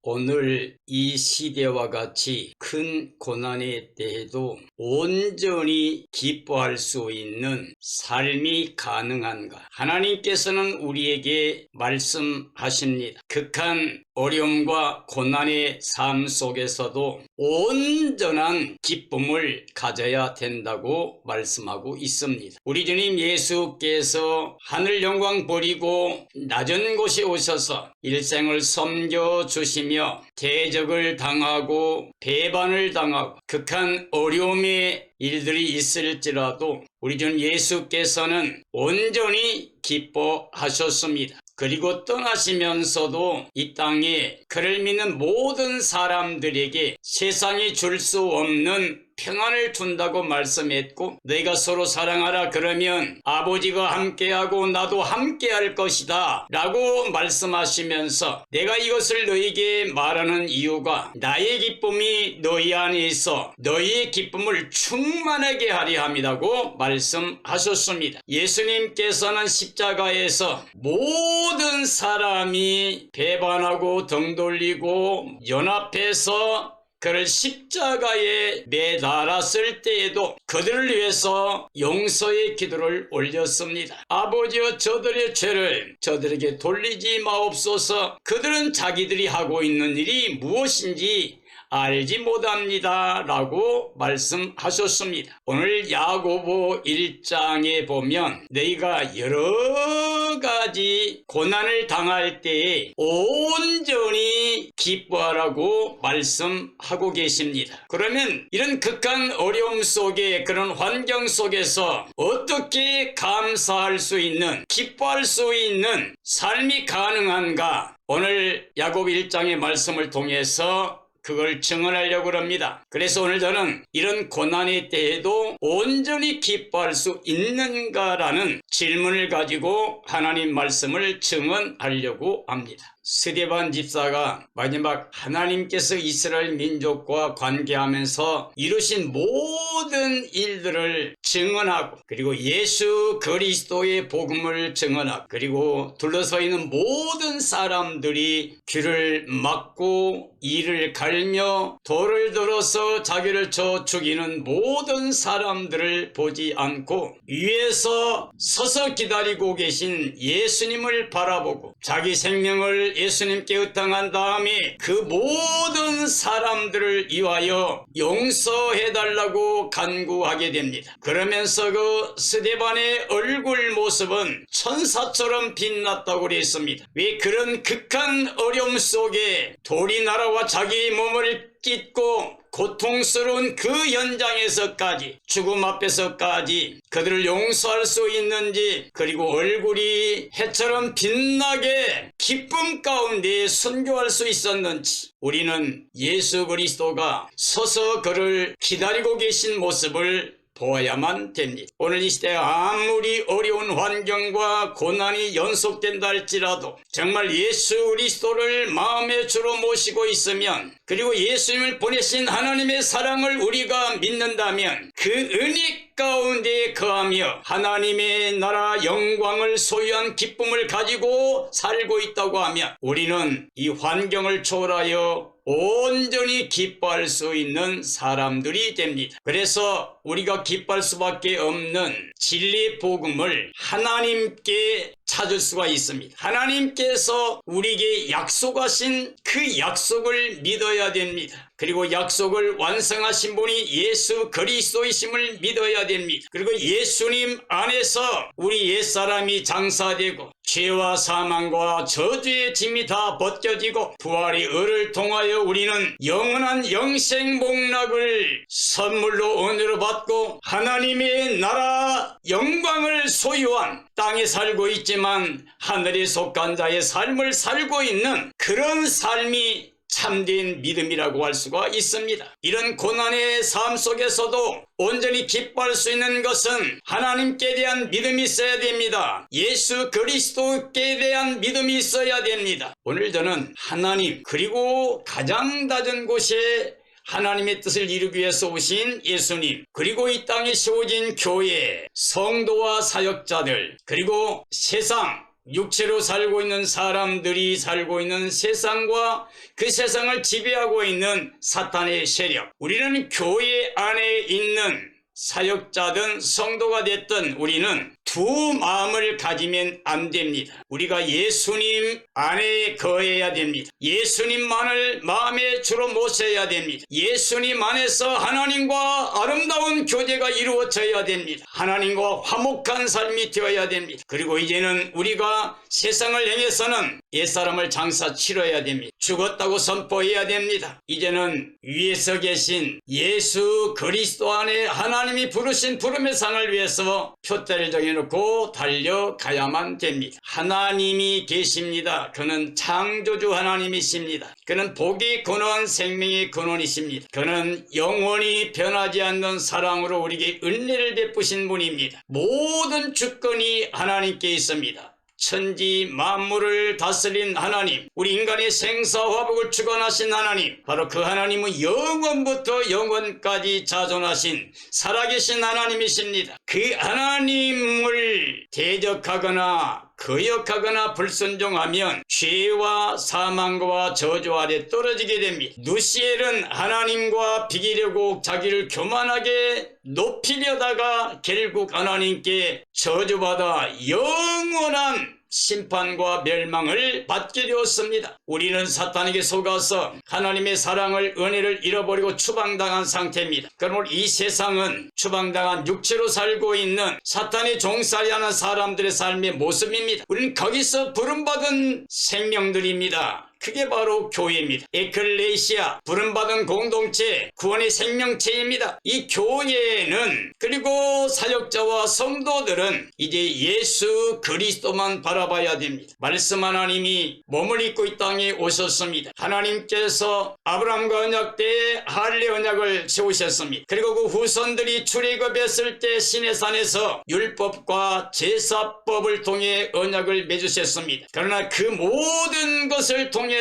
오늘 이 시대와 같이 큰 고난에 대해도 온전히 기뻐할 수 있는 삶이 가능한가? 하나님께서는 우리에게 말씀하십니다. 극한 어려움과 고난의 삶 속에서도 온전한 기쁨을 가져야 된다고 말씀하고 있습니다. 우리 주님 예수께서 하늘 영광 버리고 낮은 곳에 오셔서 일생을 섬겨주시며 대적을 당하고 배반을 당하고 극한 어려움의 일들이 있을지라도 우리 주 예수께서는 온전히 기뻐하셨습니다. 그리고 떠나시면서도 이 땅에 그를 믿는 모든 사람들에게 세상이 줄 수 없는 평안을 준다고 말씀했고, 너희가 서로 사랑하라 그러면 아버지가 함께하고 나도 함께할 것이다 라고 말씀하시면서, 내가 이것을 너희에게 말하는 이유가 나의 기쁨이 너희 안에 있어 너희의 기쁨을 충만하게 하려 함이라고 말씀하셨습니다. 예수님께서는 십자가에서 모든 사람이 배반하고 등 돌리고 연합해서 그를 십자가에 매달았을 때에도 그들을 위해서 용서의 기도를 올렸습니다. 아버지여, 저들의 죄를 저들에게 돌리지 마옵소서. 그들은 자기들이 하고 있는 일이 무엇인지 알지 못합니다 라고 말씀하셨습니다. 오늘 야고보 1장에 보면 너희가 여러 가지 고난을 당할 때에 온전히 기뻐하라고 말씀하고 계십니다. 그러면 이런 극한 어려움 속에, 그런 환경 속에서 어떻게 감사할 수 있는, 기뻐할 수 있는 삶이 가능한가? 오늘 야고보 1장의 말씀을 통해서 그걸 증언하려고 합니다. 그래서 오늘 저는 이런 고난에 대해도 온전히 기뻐할 수 있는가라는 질문을 가지고 하나님 말씀을 증언하려고 합니다. 스데반 집사가 마지막 하나님께서 이스라엘 민족과 관계하면서 이루신 모든 일들을 증언하고, 그리고 예수 그리스도의 복음을 증언하고, 그리고 둘러서 있는 모든 사람들이 귀를 막고 이를 갈며 돌을 들어서 자기를 쳐 죽이는 모든 사람들을 보지 않고 위에서 서서 기다리고 계신 예수님을 바라보고 자기 생명을 예수님께 의탁한 다음에 그 모든 사람들을 위하여 용서해달라고 간구하게 됩니다. 그러면서 그 스데반의 얼굴 모습은 천사처럼 빛났다고 그랬습니다. 왜? 그런 극한 어려움 속에 돌이 날아와 자기 몸을 찢고 고통스러운 그 현장에서까지, 죽음 앞에서까지 그들을 용서할 수 있는지, 그리고 얼굴이 해처럼 빛나게 기쁨 가운데 순교할 수 있었는지, 우리는 예수 그리스도가 서서 그를 기다리고 계신 모습을 보아야만 됩니다. 오늘 이 시대에 아무리 어려운 환경과 고난이 연속된다 할지라도 정말 예수 그리스도를 마음의 주로 모시고 있으면, 그리고 예수님을 보내신 하나님의 사랑을 우리가 믿는다면 그 은혜 가운데 거하며 하나님의 나라 영광을 소유한 기쁨을 가지고 살고 있다고 하면 우리는 이 환경을 초월하여 온전히 기뻐할 수 있는 사람들이 됩니다. 그래서 우리가 기뻐할 수밖에 없는 진리의 복음을 하나님께 찾을 수가 있습니다. 하나님께서 우리에게 약속하신 그 약속을 믿어야 됩니다. 그리고 약속을 완성하신 분이 예수 그리스도이심을 믿어야 됩니다. 그리고 예수님 안에서 우리 옛사람이 장사되고 죄와 사망과 저주의 짐이 다 벗겨지고 부활의 의를 통하여 우리는 영원한 영생 복락을 선물로 은혜로 받고 하나님의 나라 영광을 소유한 땅에 살고 있지만 하늘에 속한 자의 삶을 살고 있는 그런 삶이 참된 믿음이라고 할 수가 있습니다. 이런 고난의 삶 속에서도 온전히 기뻐할 수 있는 것은 하나님께 대한 믿음이 있어야 됩니다. 예수 그리스도께 대한 믿음이 있어야 됩니다. 오늘 저는 하나님, 그리고 가장 낮은 곳에 하나님의 뜻을 이루기 위해서 오신 예수님, 그리고 이 땅에 세워진 교회, 성도와 사역자들, 그리고 세상 육체로 살고 있는 사람들이 살고 있는 세상과 그 세상을 지배하고 있는 사탄의 세력, 우리는 교회 안에 있는 사역자든 성도가 됐든 우리는 두 마음을 가지면 안 됩니다. 우리가 예수님 안에 거해야 됩니다. 예수님만을 마음의 주로 모셔야 됩니다. 예수님 안에서 하나님과 아름다운 교제가 이루어져야 됩니다. 하나님과 화목한 삶이 되어야 됩니다. 그리고 이제는 우리가 세상을 향해서는 옛사람을 장사 치러야 됩니다. 죽었다고 선포해야 됩니다. 이제는 위에서 계신 예수 그리스도 안에 하나님이 부르신 부름의 상을 위해서 표대를 정해놓고 달려가야만 됩니다. 하나님이 계십니다. 그는 창조주 하나님이십니다. 그는 복의 근원, 생명의 근원이십니다. 그는 영원히 변하지 않는 사랑으로 우리에게 은혜를 베푸신 분입니다. 모든 주권이 하나님께 있습니다. 천지 만물을 다스린 하나님, 우리 인간의 생사화복을 주관하신 하나님, 바로 그 하나님은 영원부터 영원까지 자존하신 살아계신 하나님이십니다. 그 하나님을 대적하거나 거역하거나 불순종하면 죄와 사망과 저주 아래 떨어지게 됩니다. 누시엘은 하나님과 비기려고 자기를 교만하게 높이려다가 결국 하나님께 저주받아 영원한 심판과 멸망을 받게 되었습니다. 우리는 사탄에게 속아서 하나님의 사랑을, 은혜를 잃어버리고 추방당한 상태입니다. 그러므로 이 세상은 추방당한 육체로 살고 있는 사탄의 종살이하는 사람들의 삶의 모습입니다. 우리는 거기서 부름받은 생명들입니다. 그게 바로 교회입니다. 에클레시아, 부름받은 공동체, 구원의 생명체입니다. 이 교회는, 그리고 사역자와 성도들은 이제 예수 그리스도만 바라봐야 됩니다. 말씀 하나님이 몸을 입고 이 땅에 오셨습니다. 하나님께서 아브라함과 언약 때에 할례 언약을 세우셨습니다. 그리고 그 후손들이 출애굽했을 때 시내산에서 율법과 제사법을 통해 언약을 맺으셨습니다. 그러나 그 모든 것을 통해서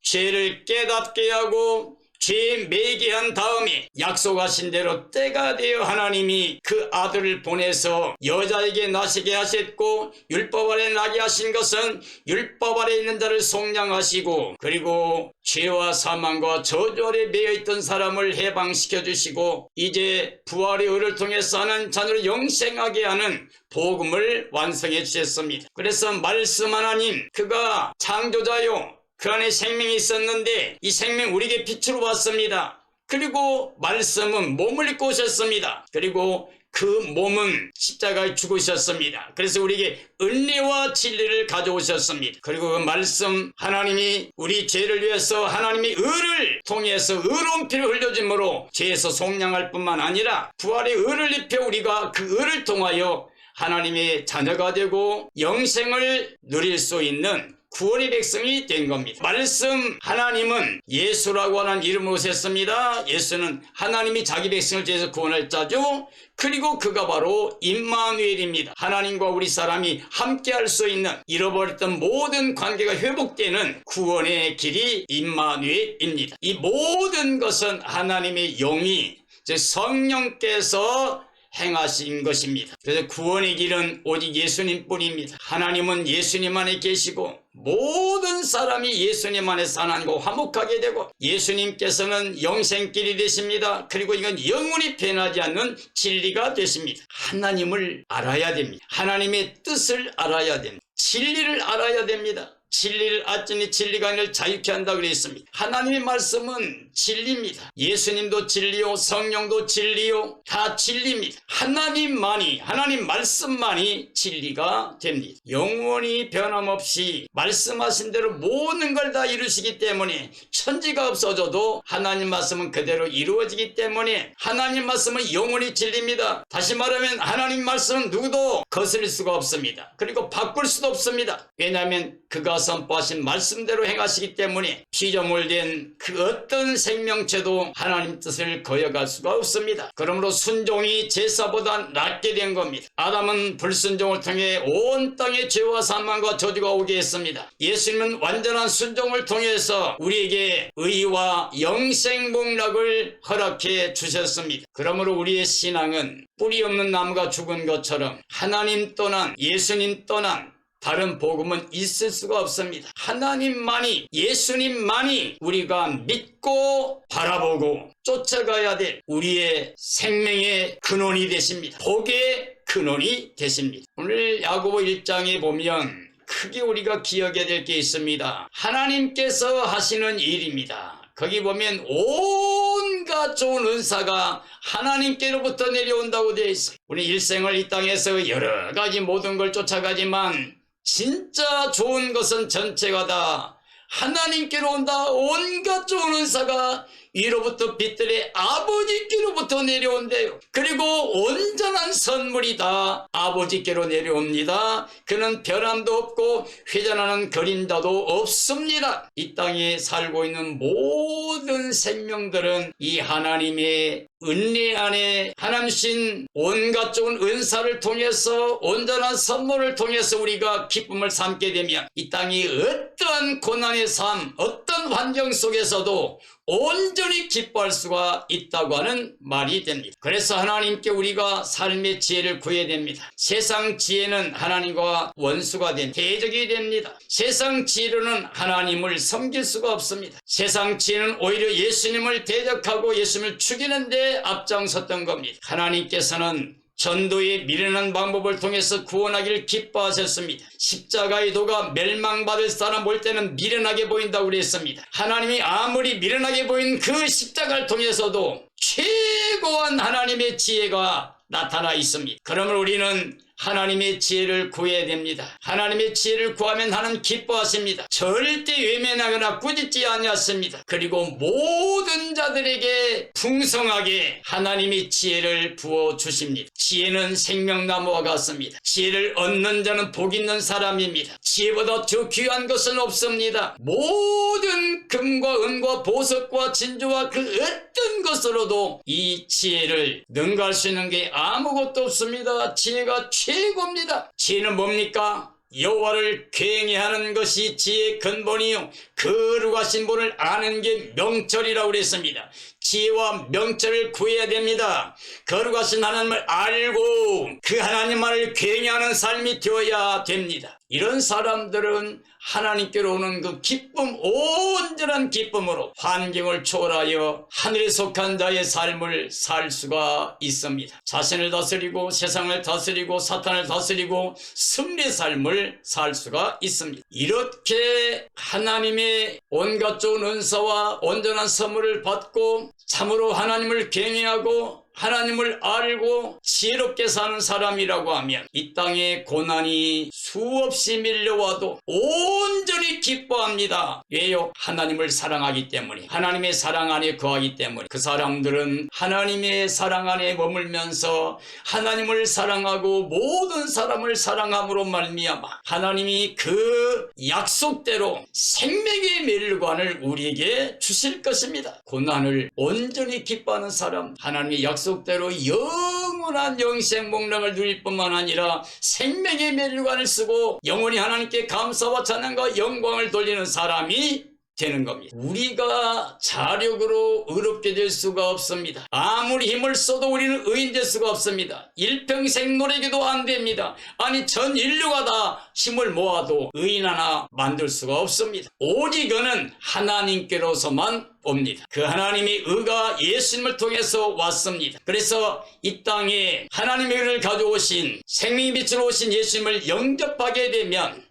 죄를 깨닫게 하고 죄에 매게 한 다음에 약속하신 대로 때가 되어 하나님이 그 아들을 보내서 여자에게 나시게 하셨고, 율법 아래 나게 하신 것은 율법 아래 있는 자를 속량하시고, 그리고 죄와 사망과 저주 아래 매여있던 사람을 해방시켜 주시고, 이제 부활의 의를 통해서 하는 자녀를 영생하게 하는 복음을 완성해 주셨습니다. 그래서 말씀 하나님, 그가 창조자요, 그 안에 생명이 있었는데 이 생명 우리에게 빛으로 왔습니다. 그리고 말씀은 몸을 입고 오셨습니다. 그리고 그 몸은 십자가에 죽으셨습니다. 그래서 우리에게 은혜와 진리를 가져오셨습니다. 그리고 그 말씀 하나님이 우리 죄를 위해서 하나님이 의를 통해서 의로운 피를 흘려줌으로 죄에서 속량할 뿐만 아니라 부활의 의를 입혀 우리가 그 의를 통하여 하나님의 자녀가 되고 영생을 누릴 수 있는 구원의 백성이 된 겁니다. 말씀 하나님은 예수라고 하는 이름으로 오셨습니다. 예수는 하나님이 자기 백성을 위해서 구원할 자죠. 그리고 그가 바로 임마누엘입니다. 하나님과 우리 사람이 함께 할 수 있는, 잃어버렸던 모든 관계가 회복되는 구원의 길이 임마누엘입니다. 이 모든 것은 하나님의 영이, 즉 성령께서 행하신 것입니다. 그래서 구원의 길은 오직 예수님 뿐입니다. 하나님은 예수님 안에 계시고 모든 사람이 예수님 안에서 하나님과 화목하게 되고, 예수님께서는 영생길이 되십니다. 그리고 이건 영원히 변하지 않는 진리가 되십니다. 하나님을 알아야 됩니다. 하나님의 뜻을 알아야 됩니다. 진리를 알아야 됩니다. 진리를 알지니 진리가 너를 자유케 한다 그랬습니다. 하나님의 말씀은 진리입니다. 예수님도 진리요, 성령도 진리요, 다 진리입니다. 하나님만이, 하나님 말씀만이 진리가 됩니다. 영원히 변함없이 말씀하신 대로 모든 걸 다 이루시기 때문에 천지가 없어져도 하나님 말씀은 그대로 이루어지기 때문에 하나님 말씀은 영원히 진리입니다. 다시 말하면 하나님 말씀은 누구도 거스릴 수가 없습니다. 그리고 바꿀 수도 없습니다. 왜냐하면 그가 선포하신 말씀대로 행하시기 때문에 피조물된 그 어떤 생명체도 하나님 뜻을 거역할 수가 없습니다. 그러므로 순종이 제사보다 낫게 된 겁니다. 아담은 불순종을 통해 온 땅에 죄와 사망과 저주가 오게 했습니다. 예수님은 완전한 순종을 통해서 우리에게 의와 영생복락을 허락해 주셨습니다. 그러므로 우리의 신앙은 뿌리 없는 나무가 죽은 것처럼 하나님 떠난, 예수님 떠난, 다른 복음은 있을 수가 없습니다. 하나님만이, 예수님만이 우리가 믿고 바라보고 쫓아가야 될 우리의 생명의 근원이 되십니다. 복의 근원이 되십니다. 오늘 야고보 1장에 보면 크게 우리가 기억해야 될 게 있습니다. 하나님께서 하시는 일입니다. 거기 보면 온갖 좋은 은사가 하나님께로부터 내려온다고 되어 있어요. 우리 일생을 이 땅에서 여러 가지 모든 걸 쫓아가지만 진짜 좋은 것은 전체가 다 하나님께로 온다. 온갖 좋은 은사가 위로부터 빛들의 아버지께로부터 내려온대요. 그리고 온전한 선물이 다 아버지께로 내려옵니다. 그는 변함도 없고 회전하는 그림자도 없습니다. 이 땅에 살고 있는 모든 생명들은 이 하나님의 은혜 안에 하나님 온갖 좋은 은사를 통해서 온전한 선물을 통해서 우리가 기쁨을 삼게 되면 이 땅이 어떠한 고난의 삶, 어떤 환경 속에서도 온전히 기뻐할 수가 있다고 하는 말이 됩니다. 그래서 하나님께 우리가 삶의 지혜를 구해야 됩니다. 세상 지혜는 하나님과 원수가 된 대적이 됩니다. 세상 지혜로는 하나님을 섬길 수가 없습니다. 세상 지혜는 오히려 예수님을 대적하고 예수님을 죽이는 데 앞장섰던 겁니다. 하나님께서는 전도의 미련한 방법을 통해서 구원하기를 기뻐하셨습니다. 십자가의 도가 멸망받을 사람 볼 때는 미련하게 보인다고 그랬습니다. 하나님이 아무리 미련하게 보인 그 십자가를 통해서도 최고한 하나님의 지혜가 나타나 있습니다. 그러면 우리는 하나님의 지혜를 구해야 됩니다. 하나님의 지혜를 구하면 하나님 기뻐하십니다. 절대 외면하거나 꾸짖지 아니하십니다. 그리고 모든 자들에게 풍성하게 하나님의 지혜를 부어주십니다. 지혜는 생명나무와 같습니다. 지혜를 얻는 자는 복 있는 사람입니다. 지혜보다 더 귀한 것은 없습니다. 모든 금과 은과 보석과 진주와 그 어떤 것으로도 이 지혜를 능가할 수 있는 게 아무것도 없습니다. 지혜가 최고입니다. 지혜는 뭡니까? 여호와를 경외하는 것이 지혜의 근본이요 거룩하신 분을 아는 게 명철이라고 그랬습니다. 지혜와 명철을 구해야 됩니다. 거룩하신 하나님을 알고 그 하나님만을 경외하는 삶이 되어야 됩니다. 이런 사람들은 하나님께로 오는 그 기쁨, 온전한 기쁨으로 환경을 초월하여 하늘에 속한 자의 삶을 살 수가 있습니다. 자신을 다스리고 세상을 다스리고 사탄을 다스리고 승리의 삶을 살 수가 있습니다. 이렇게 하나님의 온갖 좋은 은사와 온전한 선물을 받고 참으로 하나님을 경외하고 하나님을 알고 지혜롭게 사는 사람이라고 하면 이 땅에 고난이 수없이 밀려와도 온전히 기뻐합니다. 왜요? 하나님을 사랑하기 때문에, 하나님의 사랑 안에 거하기 때문에. 그 사람들은 하나님의 사랑 안에 머물면서 하나님을 사랑하고 모든 사람을 사랑함으로 말미암아 하나님이 그 약속대로 생명의 멸관을 우리에게 주실 것입니다. 고난을 온전히 기뻐하는 사람, 하나님의 약속대로 영원한 영생 목락을 누릴 뿐만 아니라 생명의 멸관을 쓰고 영원히 하나님께 감사와 찬양과 영광을 돌리는 사람이 되는 겁니다. 우리가 자력으로 의롭게 될 수가 없습니다. 아무리 힘을 써도 우리는 의인 될 수가 없습니다. 일평생 노력해도 안 됩니다. 아니 전 인류가 다 힘을 모아도 의인 하나 만들 수가 없습니다. 오직 그는 하나님께로서만 옵니다. 그 하나님의 의가 예수님을 통해서 왔습니다. 그래서 이 땅에 하나님의 의를 가져오신 생명의 빛으로 오신 예수님을 영접하게 되면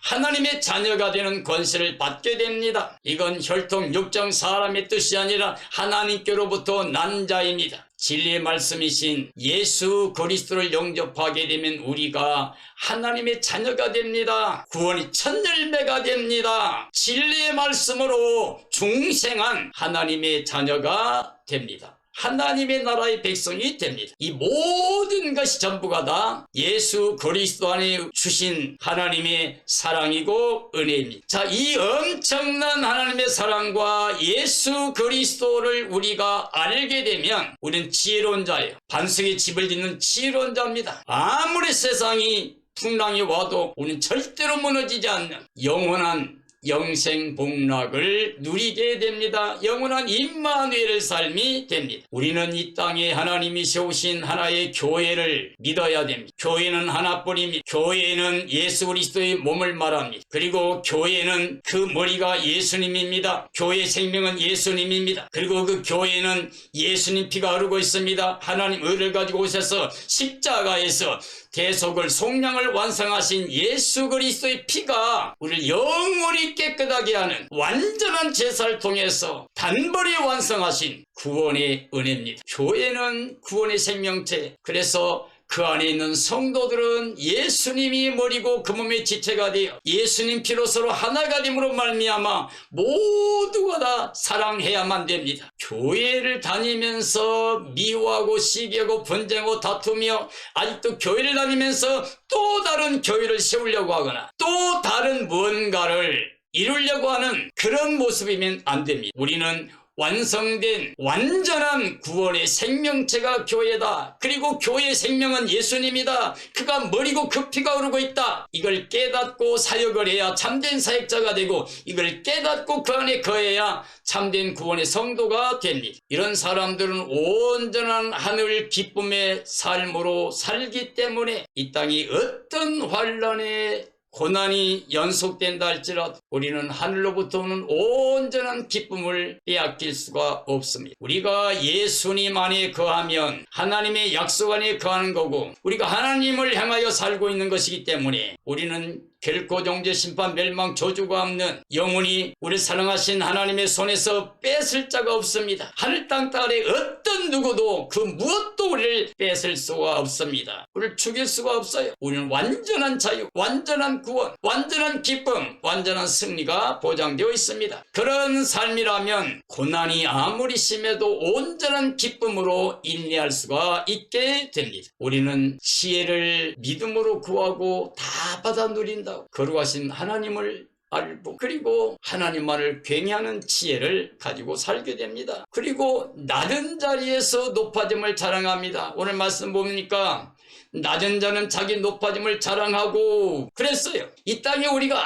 하나님의 자녀가 되는 권세를 받게 됩니다. 이건 혈통 육정 사람의 뜻이 아니라 하나님께로부터 난 자입니다. 진리의 말씀이신 예수 그리스도를 영접하게 되면 우리가 하나님의 자녀가 됩니다. 구원이 첫 열매가 됩니다. 진리의 말씀으로 중생한 하나님의 자녀가 됩니다. 하나님의 나라의 백성이 됩니다. 이 모든 것이 전부가 다 예수 그리스도 안에 주신 하나님의 사랑이고 은혜입니다. 자, 이 엄청난 하나님의 사랑과 예수 그리스도를 우리가 알게 되면 우리는 지혜로운 자예요. 반석의 집을 짓는 지혜로운 자입니다. 아무리 세상이 풍랑이 와도 우리는 절대로 무너지지 않는 영원한 영생 복락을 누리게 됩니다. 영원한 임마누엘의 삶이 됩니다. 우리는 이 땅에 하나님이 세우신 하나의 교회를 믿어야 됩니다. 교회는 하나뿐입니다. 교회는 예수 그리스도의 몸을 말합니다. 그리고 교회는 그 머리가 예수님입니다. 교회의 생명은 예수님입니다. 그리고 그 교회는 예수님 피가 흐르고 있습니다. 하나님 의를 가지고 오셔서 십자가에서 대속을 속량을 완성하신 예수 그리스도의 피가 우리를 영원히 깨끗하게 하는 완전한 제사를 통해서 단번에 완성하신 구원의 은혜입니다. 교회는 구원의 생명체. 그래서 그 안에 있는 성도들은 예수님이 머리고 그 몸의 지체가 되어 예수님 피로 서로 하나가 됨으로 말미암아 모두가 다 사랑해야만 됩니다. 교회를 다니면서 미워하고 시기하고 분쟁하고 다투며 아직도 교회를 다니면서 또 다른 교회를 세우려고 하거나 또 다른 무언가를 이루려고 하는 그런 모습이면 안 됩니다. 우리는 완성된 완전한 구원의 생명체가 교회다. 그리고 교회의 생명은 예수님이다. 그가 머리고 그 피가 흐르고 있다. 이걸 깨닫고 사역을 해야 참된 사역자가 되고 이걸 깨닫고 그 안에 거해야 참된 구원의 성도가 됩니다. 이런 사람들은 온전한 하늘 기쁨의 삶으로 살기 때문에 이 땅이 어떤 환난에 고난이 연속된다 할지라도 우리는 하늘로부터 오는 온전한 기쁨을 빼앗길 수가 없습니다. 우리가 예수님 안에 거하면 하나님의 약속 안에 거하는 거고 우리가 하나님을 향하여 살고 있는 것이기 때문에 우리는 결코 정죄 심판 멸망 저주가 없는 영원히 우리 사랑하신 하나님의 손에서 뺏을 자가 없습니다. 하늘 땅 아래 어떤 누구도 그 무엇도 우리를 뺏을 수가 없습니다. 우리를 죽일 수가 없어요. 우리는 완전한 자유, 완전한 구원, 완전한 기쁨, 완전한 승리가 보장되어 있습니다. 그런 삶이라면 고난이 아무리 심해도 온전한 기쁨으로 인내할 수가 있게 됩니다. 우리는 지혜를 믿음으로 구하고 다 받아 누린다. 거룩하신 하나님을 알고 그리고 하나님만을 굉해하는 지혜를 가지고 살게 됩니다. 그리고 낮은 자리에서 높아짐을 자랑합니다. 오늘 말씀 보니까 낮은 자는 자기 높아짐을 자랑하고 그랬어요. 이 땅에 우리가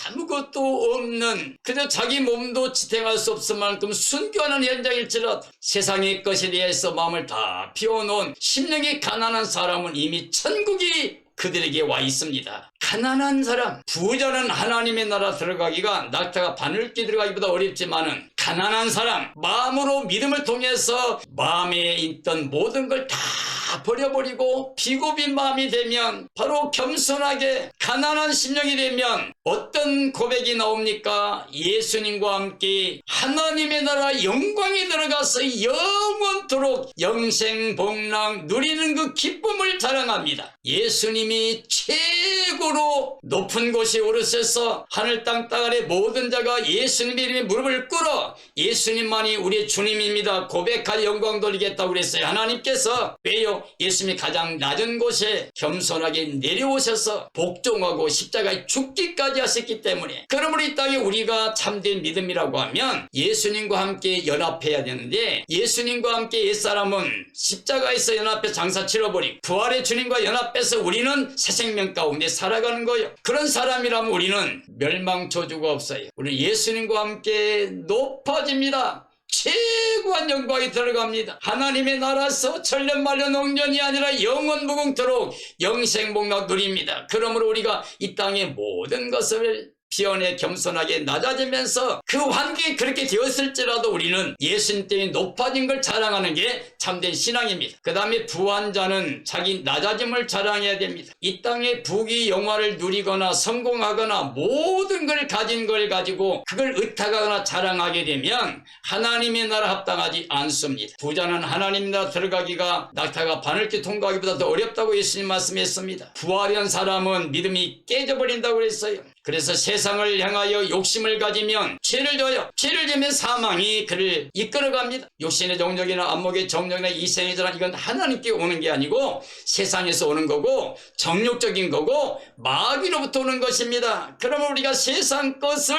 아무것도 없는 그저 자기 몸도 지탱할 수 없을 만큼 순교하는 현장일지라도 세상의 것에 대해서 마음을 다 비워놓은 심령이 가난한 사람은 이미 천국이 그들에게 와 있습니다. 가난한 사람, 부자는 하나님의 나라 들어가기가 낙타가 바늘기 들어가기보다 어렵지만은 가난한 사람, 마음으로 믿음을 통해서 마음에 있던 모든 걸 다 버려버리고 비고빈 마음이 되면 바로 겸손하게 가난한 심령이 되면 어떤 고백이 나옵니까? 예수님과 함께 하나님의 나라 영광에 들어가서 영원토록 영생복락 누리는 그 기쁨을 자랑합니다. 예수님이 최고로 높은 곳에 오르셔서 하늘 땅 아래 모든 자가 예수님의 이름에 무릎을 꿇어 예수님만이 우리의 주님입니다. 고백할 영광 돌리겠다고 그랬어요. 하나님께서 왜요? 예수님이 가장 낮은 곳에 겸손하게 내려오셔서 복종하고 십자가에 죽기까지 하셨기 때문에 그러므로 이 땅에 우리가 참된 믿음이라고 하면 예수님과 함께 연합해야 되는데 예수님과 함께 옛사람은 십자가에서 연합해 장사 치러버리고 부활의 주님과 연합해서 우리는 새 생명 가운데 살아가는 거예요. 그런 사람이라면 우리는 멸망 저주가 없어요. 우리는 예수님과 함께 높아집니다. 최고한 영광이 들어갑니다. 하나님의 나라에서 천년만년 농년이 아니라 영원 무궁토록 영생복락 누립니다. 그러므로 우리가 이 땅의 모든 것을 비원에 겸손하게 낮아지면서 그 환경이 그렇게 되었을지라도 우리는 예수님 때문에 높아진 걸 자랑하는 게 참된 신앙입니다. 그 다음에 부한 자는 자기 낮아짐을 자랑해야 됩니다. 이 땅의 부귀 영화를 누리거나 성공하거나 모든 걸 가진 걸 가지고 그걸 의탁하거나 자랑하게 되면 하나님의 나라 합당하지 않습니다. 부자는 하나님 나라 들어가기가 낙타가 바늘길 통과하기보다 더 어렵다고 예수님 말씀했습니다. 부하려는 사람은 믿음이 깨져버린다고 그랬어요. 그래서 세상을 향하여 욕심을 가지면 죄를 져요. 죄를 지면 사망이 그를 이끌어갑니다. 욕심의 정욕이나 안목의 정욕이나 이생의 전환 이건 하나님께 오는 게 아니고 세상에서 오는 거고 정욕적인 거고 마귀로부터 오는 것입니다. 그러면 우리가 세상 것을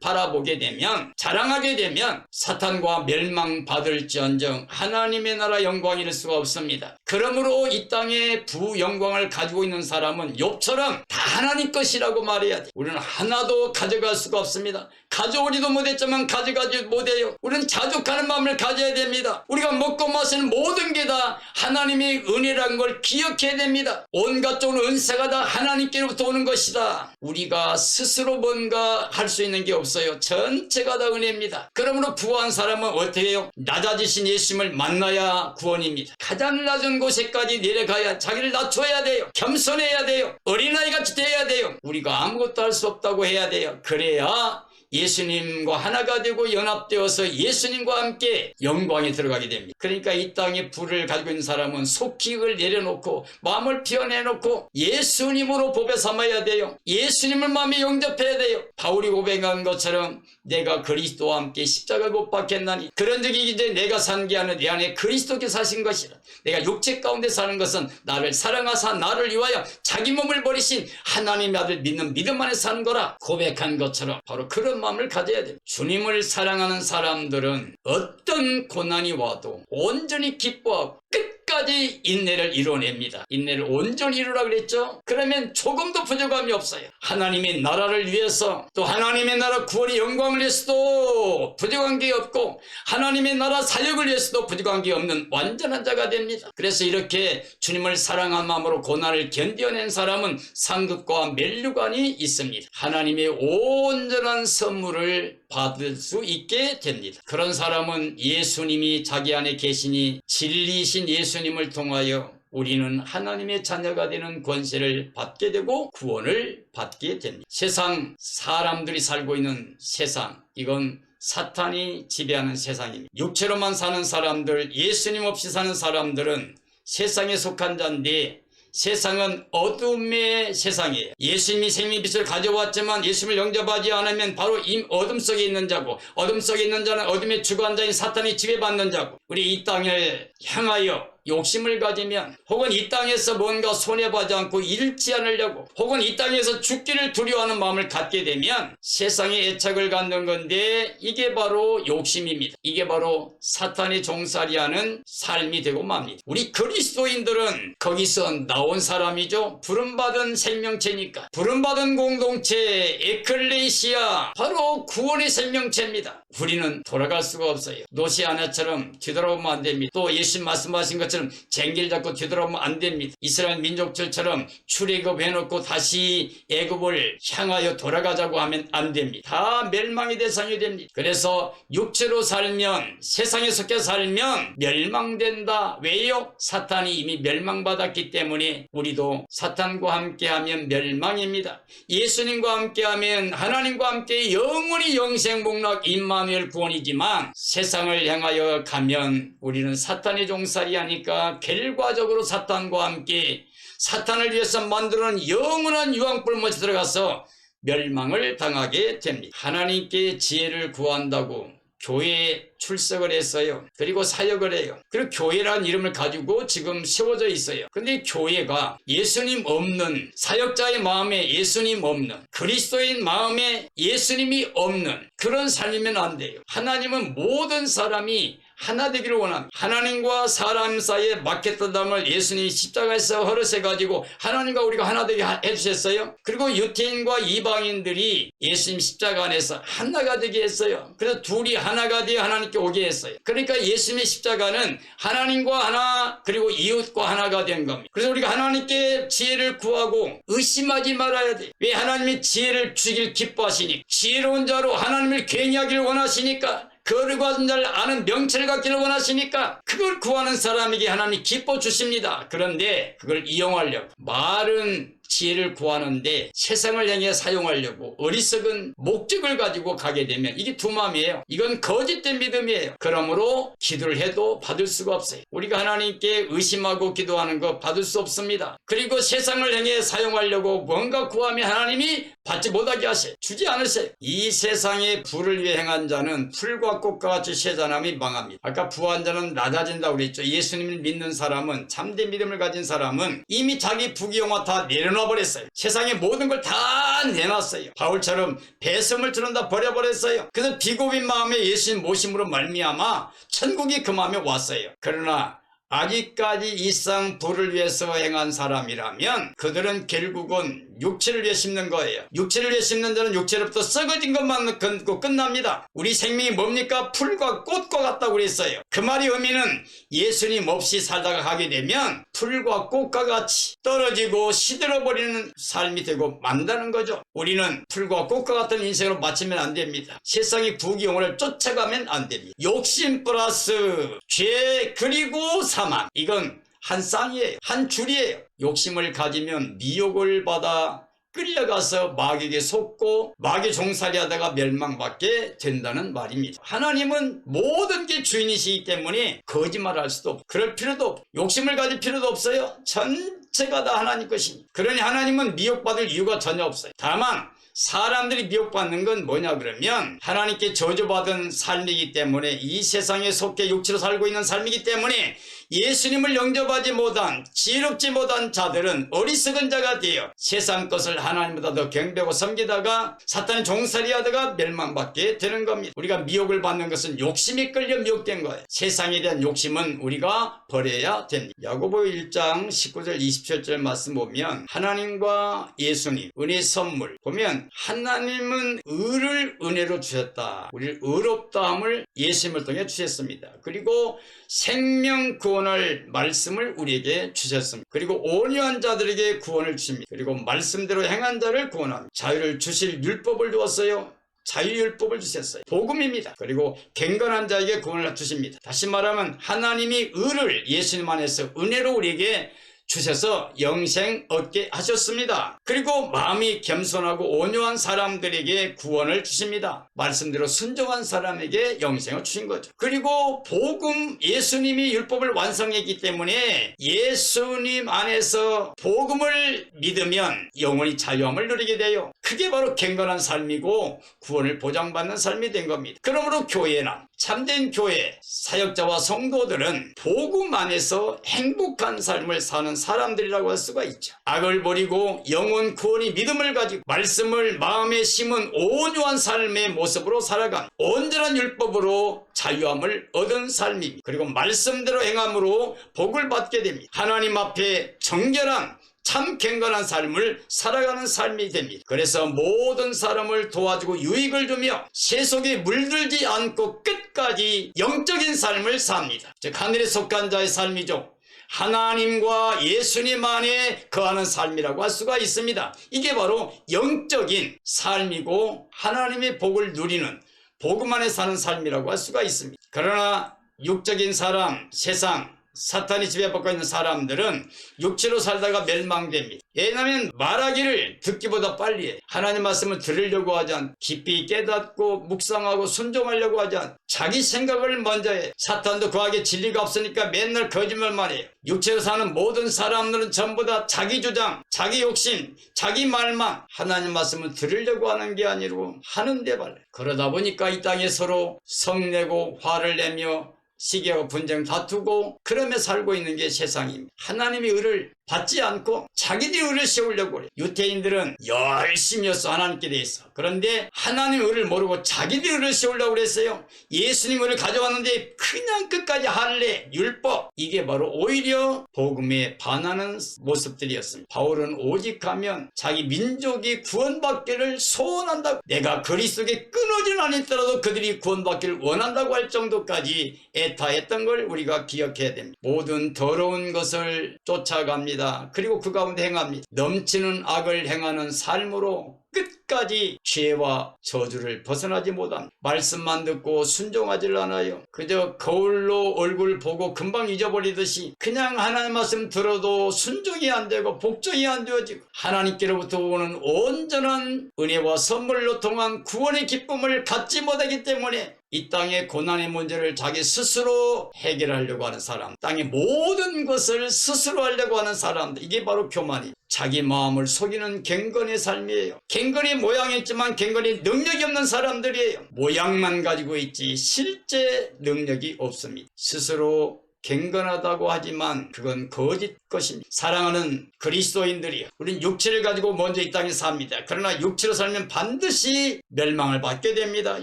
바라보게 되면 자랑하게 되면 사탄과 멸망받을지언정 하나님의 나라 영광이 이를 수가 없습니다. 그러므로 이 땅에 부영광을 가지고 있는 사람은 욥처럼 다 하나님 것이라고 말해야 돼. 우리는 하나도 가져갈 수가 없습니다. 가져오지도 못했지만 가져가지 못해요. 우리는 자족하는 마음을 가져야 됩니다. 우리가 먹고 마시는 모든 게 다 하나님의 은혜라는 걸 기억해야 됩니다. 온갖 좋은 은사가 다 하나님께로부터 오는 것이다. 우리가 스스로 뭔가 할 수 있는 게 없어요. 전체가 다 은혜입니다. 그러므로 부한 사람은 어떻게 해요? 낮아지신 예수님을 만나야 구원입니다. 가장 낮은 곳에까지 내려가야 자기를 낮춰야 돼요. 겸손해야 돼요. 어린아이같이 돼야 돼요. 우리가 아무것도 할 수 없다고 해야 돼요. 그래야 예수님과 하나가 되고 연합되어서 예수님과 함께 영광에 들어가게 됩니다. 그러니까 이 땅에 불을 가지고 있는 사람은 속기를 내려놓고 마음을 피워내놓고 예수님으로 보배 삼아야 돼요. 예수님을 마음에 영접해야 돼요. 바울이 고백한 것처럼 내가 그리스도와 함께 십자가를 못 박혔나니 그런 적이 이제 내가 산 게 아니라 내 안에 그리스도께서 사신 것이라. 내가 육체 가운데 사는 것은 나를 사랑하사 나를 위하여 자기 몸을 버리신 하나님의 아들 믿는 믿음 안에 사는 거라 고백한 것처럼 바로 그런 마음을 가져야 돼요. 주님을 사랑하는 사람들은 어떤 고난이 와도 온전히 기뻐하고 끝까지 인내를 이뤄냅니다. 인내를 온전히 이루라 그랬죠. 그러면 조금도 부족함이 없어요. 하나님의 나라를 위해서 또 하나님의 나라 구원의 영광을 위해서도 부족한 게 없고 하나님의 나라 사역을 위해서도 부족한 게 없는 완전한 자가 됩니다. 그래서 이렇게 주님을 사랑한 마음으로 고난을 견뎌낸 사람은 상급과 면류관이 있습니다. 하나님의 온전한 선물을 받을 수 있게 됩니다. 그런 사람은 예수님이 자기 안에 계시니 진리이신 예수님을 통하여 우리는 하나님의 자녀가 되는 권세를 받게 되고 구원을 받게 됩니다. 세상 사람들이 살고 있는 세상, 이건 사탄이 지배하는 세상입니다. 육체로만 사는 사람들, 예수님 없이 사는 사람들은 세상에 속한 자인데 세상은 어둠의 세상이에요. 예수님이 생명의 빛을 가져왔지만 예수님을 영접하지 않으면 바로 이 어둠 속에 있는 자고 어둠 속에 있는 자는 어둠의 주관자인 사탄이 지배받는 자고 우리 이 땅을 향하여 욕심을 가지면 혹은 이 땅에서 뭔가 손해보지 않고 잃지 않으려고 혹은 이 땅에서 죽기를 두려워하는 마음을 갖게 되면 세상에 애착을 갖는 건데 이게 바로 욕심입니다. 이게 바로 사탄의 종살이하는 삶이 되고 맙니다. 우리 그리스도인들은 거기서 나온 사람이죠. 부름받은 생명체니까 부름받은 공동체 에클레시아 바로 구원의 생명체입니다. 우리는 돌아갈 수가 없어요. 노시 아내처럼 뒤돌아보면 안 됩니다. 또 예수님 말씀하신 것처럼 쟁기를 잡고 뒤돌아보면 안 됩니다. 이스라엘 민족들처럼 출애굽해놓고 다시 애굽을 향하여 돌아가자고 하면 안 됩니다. 다 멸망의 대상이 됩니다. 그래서 육체로 살면 세상에 속해 살면 멸망된다. 왜요? 사탄이 이미 멸망받았기 때문에 우리도 사탄과 함께하면 멸망입니다. 예수님과 함께하면 하나님과 함께 영원히 영생복락 임마누엘 구원이지만 세상을 향하여 가면 우리는 사탄의 종살이 하니까 결과적으로 사탄과 함께 사탄을 위해서 만드는 영원한 유황불못에 들어가서 멸망을 당하게 됩니다. 하나님께 지혜를 구한다고 교회에 출석을 했어요. 그리고 사역을 해요. 그리고 교회라는 이름을 가지고 지금 세워져 있어요. 근데 교회가 예수님 없는 사역자의 마음에 예수님 없는 그리스도인 마음에 예수님이 없는 그런 삶이면 안 돼요. 하나님은 모든 사람이 하나 되기를 원합니다. 하나님과 사람 사이에 막혔던 담을 예수님이 십자가에서 허르셔가지고 하나님과 우리가 하나 되게 해주셨어요. 그리고 유태인과 이방인들이 예수님 십자가 안에서 하나가 되게 했어요. 그래서 둘이 하나가 되어 하나님께 오게 했어요. 그러니까 예수님의 십자가는 하나님과 하나 그리고 이웃과 하나가 된 겁니다. 그래서 우리가 하나님께 지혜를 구하고 의심하지 말아야 돼요. 왜? 하나님이 지혜를 주길 기뻐하시니 지혜로운 자로 하나님을 괜히하기를 원하시니까 거룩한 자를 아는 명체를 갖기를 원하시니까 그걸 구하는 사람에게 하나님이 기뻐 주십니다. 그런데 그걸 이용하려고 말은 지혜를 구하는데 세상을 향해 사용하려고 어리석은 목적을 가지고 가게 되면 이게 두 마음이에요. 이건 거짓된 믿음이에요. 그러므로 기도를 해도 받을 수가 없어요. 우리가 하나님께 의심하고 기도하는 거 받을 수 없습니다. 그리고 세상을 향해 사용하려고 뭔가 구하면 하나님이 받지 못하게 하세요. 주지 않으세요. 이 세상에 불을 위해 행한 자는 풀과 꽃과 같이 쇠잔함이 망합니다. 아까 부한 자는 낮아진다고 그랬죠. 예수님을 믿는 사람은 참된 믿음을 가진 사람은 이미 자기 부귀영화 다 내려놔 버렸어요. 세상의 모든 걸 다 내놨어요. 바울처럼 배섬을 들은 다 버려버렸어요. 그래서 비고민 마음에 예수님 모심으로 말미암아 천국이 그 마음에 왔어요. 그러나 아직까지 이 세상 불을 위해서 행한 사람이라면 그들은 결국은 육체를 위해 심는 거예요. 육체를 위해 심는 자는 육체로부터 썩어진 것만 끊고 끝납니다. 우리 생명이 뭡니까? 풀과 꽃과 같다고 그랬어요. 그 말의 의미는 예수님 없이 살다가 가게 되면 풀과 꽃과 같이 떨어지고 시들어버리는 삶이 되고 만다는 거죠. 우리는 풀과 꽃과 같은 인생으로 마치면 안 됩니다. 세상의 부귀영화를 쫓아가면 안 됩니다. 욕심 플러스 죄 그리고 사망, 이건 한 쌍이에요. 한 줄이에요. 욕심을 가지면 미혹을 받아 끌려가서 마귀에게 속고 마귀 종살이 하다가 멸망받게 된다는 말입니다. 하나님은 모든 게 주인이시기 때문에 거짓말할 수도 없고 그럴 필요도 없고 욕심을 가질 필요도 없어요. 전체가 다 하나님 것입니다. 그러니 하나님은 미혹받을 이유가 전혀 없어요. 다만 사람들이 미혹받는 건 뭐냐 그러면 하나님께 저주받은 삶이기 때문에, 이 세상에 속해 육체로 살고 있는 삶이기 때문에 예수님을 영접하지 못한 지혜롭지 못한 자들은 어리석은 자가 되어 세상 것을 하나님보다 더 경배하고 섬기다가 사탄의 종살이 하다가 멸망받게 되는 겁니다. 우리가 미혹을 받는 것은 욕심이 끌려 미혹된 거예요. 세상에 대한 욕심은 우리가 버려야 됩니다. 야고보 1장 19절 27절 말씀 보면 하나님과 예수님 은혜 선물 보면 하나님은 의를 은혜로 주셨다. 우리를 의롭다함을 예수님을 통해 주셨습니다. 그리고 생명 구원을 말씀을 우리에게 주셨습니다. 그리고 온유한 자들에게 구원을 주십니다. 그리고 말씀대로 행한 자를 구원합니다. 자유를 주실 율법을 두었어요. 자유율법을 주셨어요. 복음입니다. 그리고 경건한 자에게 구원을 주십니다. 다시 말하면 하나님이 의를 예수님 안에서 은혜로 우리에게 주셔서 영생 얻게 하셨습니다. 그리고 마음이 겸손하고 온유한 사람들에게 구원을 주십니다. 말씀대로 순종한 사람에게 영생을 주신 거죠. 그리고 복음, 예수님이 율법을 완성했기 때문에 예수님 안에서 복음을 믿으면 영원히 자유함을 누리게 돼요. 그게 바로 경건한 삶이고 구원을 보장받는 삶이 된 겁니다. 그러므로 교회나 참된 교회 사역자와 성도들은 복음 안에서 행복한 삶을 사는 사람들이라고 할 수가 있죠. 악을 버리고 영혼 구원의 믿음을 가지고 말씀을 마음에 심은 온유한 삶의 모습으로 살아간 온전한 율법으로 자유함을 얻은 삶입니다. 그리고 말씀대로 행함으로 복을 받게 됩니다. 하나님 앞에 정결한 참 경건한 삶을 살아가는 삶이 됩니다. 그래서 모든 사람을 도와주고 유익을 주며 세속에 물들지 않고 끝까지 영적인 삶을 삽니다. 즉 하늘에 속한 자의 삶이죠. 하나님과 예수님 안에 거하는 삶이라고 할 수가 있습니다. 이게 바로 영적인 삶이고 하나님의 복을 누리는 복음 안에 사는 삶이라고 할 수가 있습니다. 그러나 육적인 사람, 세상, 사탄이 지배받고 있는 사람들은 육체로 살다가 멸망됩니다. 왜냐하면 말하기를 듣기보다 빨리 해. 하나님 말씀을 들으려고 하지 않고 깊이 깨닫고 묵상하고 순종하려고 하지 않고 자기 생각을 먼저 해. 사탄도 그에게 진리가 없으니까 맨날 거짓말만 해요. 육체로 사는 모든 사람들은 전부 다 자기 주장, 자기 욕심, 자기 말만 하나님 말씀을 들으려고 하는 게 아니고 하는데 말이에요. 그러다 보니까 이 땅에 서로 성내고 화를 내며 시기하고 분쟁 다투고 그러며 살고 있는 게 세상입니다. 하나님의 의를 받지 않고 자기들이 의를 세우려고 그래요. 유태인들은 열심히 해서 하나님께 대해서. 그런데 하나님의 의를 모르고 자기들이 의를 세우려고 그랬어요. 예수님 의를 가져왔는데 그냥 끝까지 할례, 율법, 이게 바로 오히려 복음에 반하는 모습들이었습니다. 바울은 오직 하면 자기 민족이 구원받기를 소원한다고, 내가 그리스도께 끊어지는 아니더라도 그들이 구원받기를 원한다고 할 정도까지 애타했던 걸 우리가 기억해야 됩니다. 모든 더러운 것을 쫓아갑니다. 그리고 그 가운데 행합니다. 넘치는 악을 행하는 삶으로 끝까지 죄와 저주를 벗어나지 못합니다. 말씀만 듣고 순종하지를 않아요. 그저 거울로 얼굴 보고 금방 잊어버리듯이 그냥 하나님 말씀 들어도 순종이 안 되고 복종이 안 되어지고 하나님께로부터 오는 온전한 은혜와 선물로 통한 구원의 기쁨을 갖지 못하기 때문에 이 땅의 고난의 문제를 자기 스스로 해결하려고 하는 사람, 땅의 모든 것을 스스로 하려고 하는 사람들, 이게 바로 교만입니다. 자기 마음을 속이는 경건의 삶이에요. 경건의 모양이 있지만 경건의 능력이 없는 사람들이에요. 모양만 가지고 있지 실제 능력이 없습니다. 스스로 경건하다고 하지만 그건 거짓 것입니다. 사랑하는 그리스도인들이요, 우리는 육체를 가지고 먼저 이 땅에 삽니다. 그러나 육체로 살면 반드시 멸망을 받게 됩니다.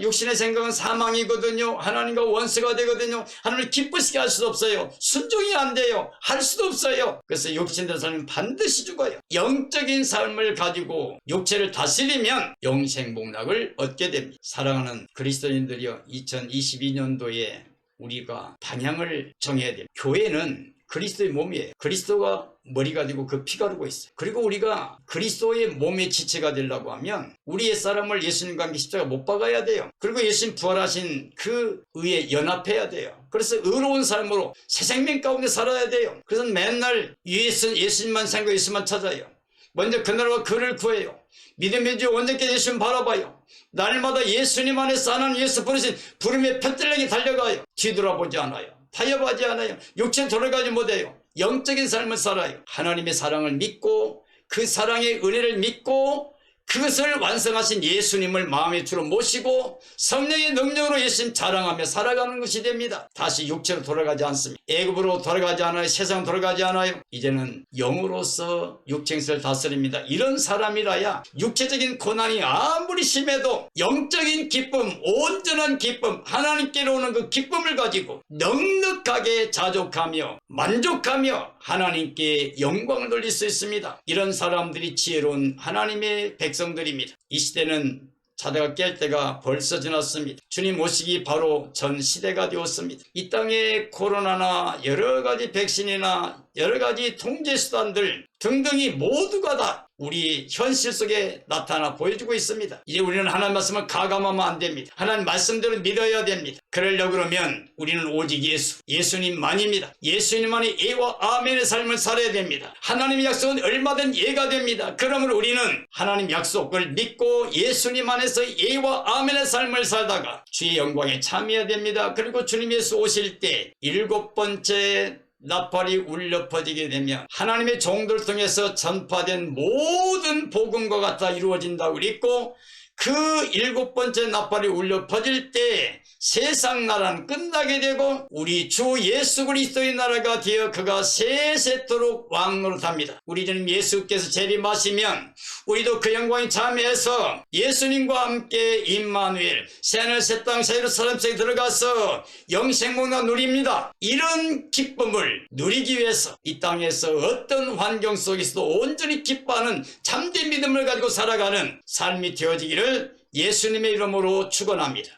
육신의 생각은 사망이거든요. 하나님과 원수가 되거든요. 하나님을 기쁘시게 할 수도 없어요. 순종이 안 돼요. 할 수도 없어요. 그래서 육신대로 살면 반드시 죽어요. 영적인 삶을 가지고 육체를 다스리면 영생복락을 얻게 됩니다. 사랑하는 그리스도인들이여, 2022년도에 우리가 방향을 정해야 됩니다. 교회는 그리스도의 몸이에요. 그리스도가 머리 가지고 그 피가 흐르고 있어요. 그리고 우리가 그리스도의 몸의 지체가 되려고 하면 우리 옛사람을 예수님과 함께 십자가 못 박아야 돼요. 그리고 예수님 부활하신 그 의에 연합해야 돼요. 그래서 의로운 삶으로 새 생명 가운데 살아야 돼요. 그래서 맨날 예수님만 생각하고 예수만 찾아요. 먼저 그나라와 그를 구해요. 믿음의 주 원자께 예수님 바라봐요. 날마다 예수님 안에서 하나님 예수 부르신 부름에 펴뜰하게 달려가요. 뒤돌아보지 않아요. 타협하지 않아요. 육체에 돌아가지 못해요. 영적인 삶을 살아요. 하나님의 사랑을 믿고 그 사랑의 은혜를 믿고 그것을 완성하신 예수님을 마음의 주로 모시고 성령의 능력으로 예수님 자랑하며 살아가는 것이 됩니다. 다시 육체로 돌아가지 않습니다. 애굽으로 돌아가지 않아요. 세상 돌아가지 않아요. 이제는 영으로서 육체를 다스립니다. 이런 사람이라야 육체적인 고난이 아무리 심해도 영적인 기쁨, 온전한 기쁨, 하나님께로 오는 그 기쁨을 가지고 넉넉하게 자족하며 만족하며 하나님께 영광을 돌릴 수 있습니다. 이런 사람들이 지혜로운 하나님의 백성들입니다. 이 시대는 자다가 깰 때가 벌써 지났습니다. 주님 오시기 바로 전 시대가 되었습니다. 이 땅에 코로나나 여러 가지 백신이나 여러 가지 통제 수단들 등등이 모두가 다 우리 현실 속에 나타나 보여주고 있습니다. 이제 우리는 하나님 말씀을 가감하면 안 됩니다. 하나님 말씀대로 믿어야 됩니다. 그러려고 그러면 우리는 오직 예수님만입니다. 예수님만이 예와 아멘의 삶을 살아야 됩니다. 하나님의 약속은 얼마든 예가 됩니다. 그러므로 우리는 하나님 약속을 믿고 예수님 안에서 예와 아멘의 삶을 살다가 주의 영광에 참여해야 됩니다. 그리고 주님 예수 오실 때 7번째 나팔이 울려 퍼지게 되면 하나님의 종들을 통해서 전파된 모든 복음과 같아 이루어진다고 믿고 그 7번째 나팔이 울려 퍼질 때 세상 나라는 끝나게 되고 우리 주 예수 그리스도의 나라가 되어 그가 세세토록 왕노릇합니다. 우리 주님 예수께서 재림하시면 우리도 그 영광에 참여해서 예수님과 함께 임마누엘 새하늘 새 땅 새 예루살렘 속에 들어가서 영생복락 누립니다. 이런 기쁨을 누리기 위해서 이 땅에서 어떤 환경 속에서도 온전히 기뻐하는 참된 믿음을 가지고 살아가는 삶이 되어지기를 예수님의 이름으로 축원합니다.